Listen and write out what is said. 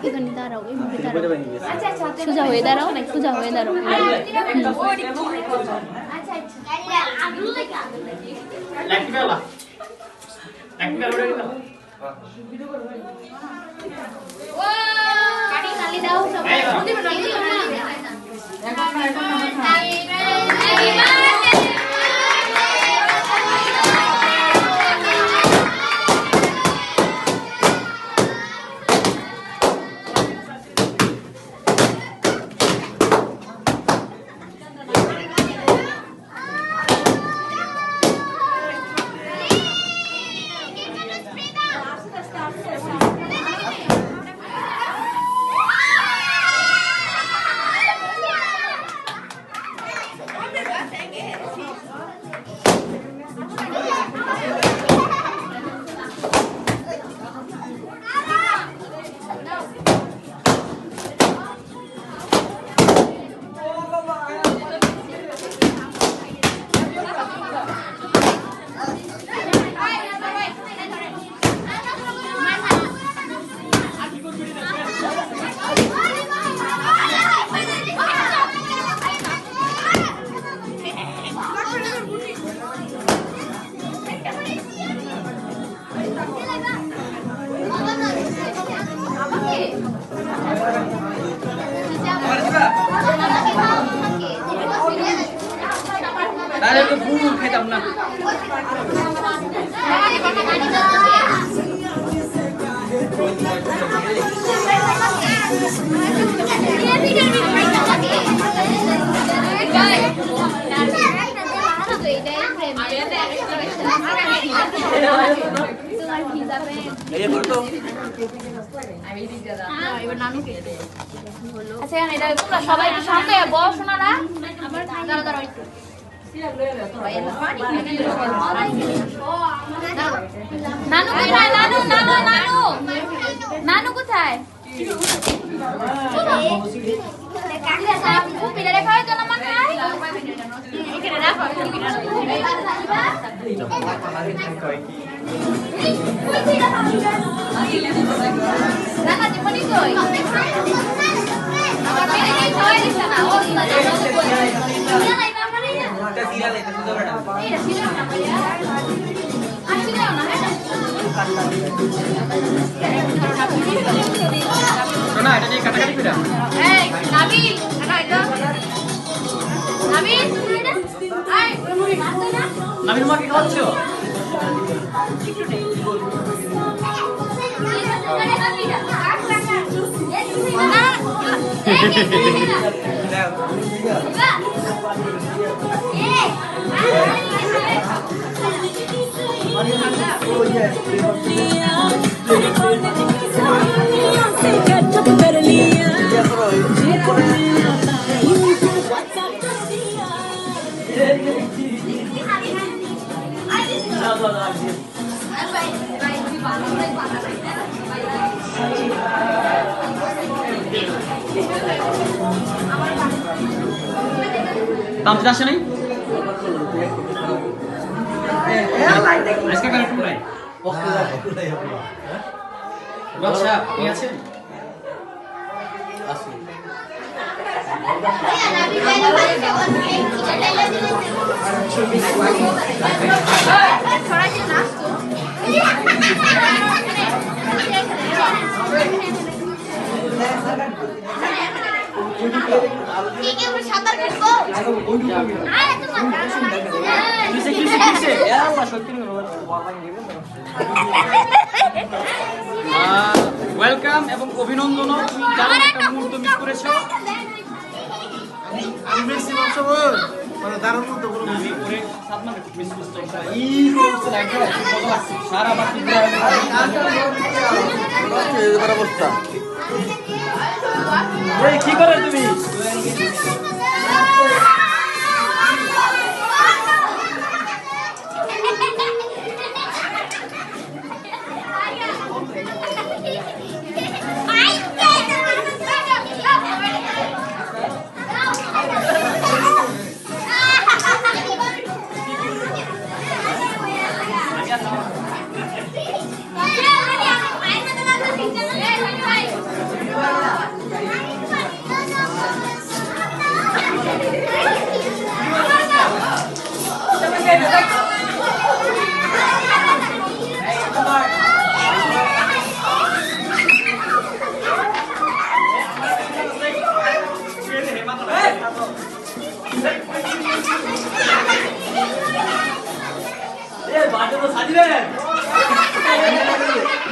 এখানে দাঁড়াও, এইভাবে দাঁড়াও। সোজা হয়ে দাঁড়াও, সোজা হয়ে দাঁড়াও। তাহলে তো ফুল খেতাম না। আচ্ছা এটা তোমরা সবাই একটু সামনে বসো না না আমার দাঁড়া দাঁড়া একটু নানু কোথায় নানু নানু নানু নানু কোথায় পিঠা রেখা হয়েছে না মাথায় এখানে রাখো রাখা জীবনী কই আমার মেয়ে খাওয়াই দিচ্ছে না ও নাবিল মাকে খাওয়াচ্ছ? তামজিদ আসে নাই আজকে কেন একটু নাই বাদশা আপনি আছেন? আসুন সাঁতার কাটবো ওয়েলকাম এবং অভিনন্দন। তুমি যারা একটা মুহূর্ত মিস করেছো সারা বাকি কি করে তুমি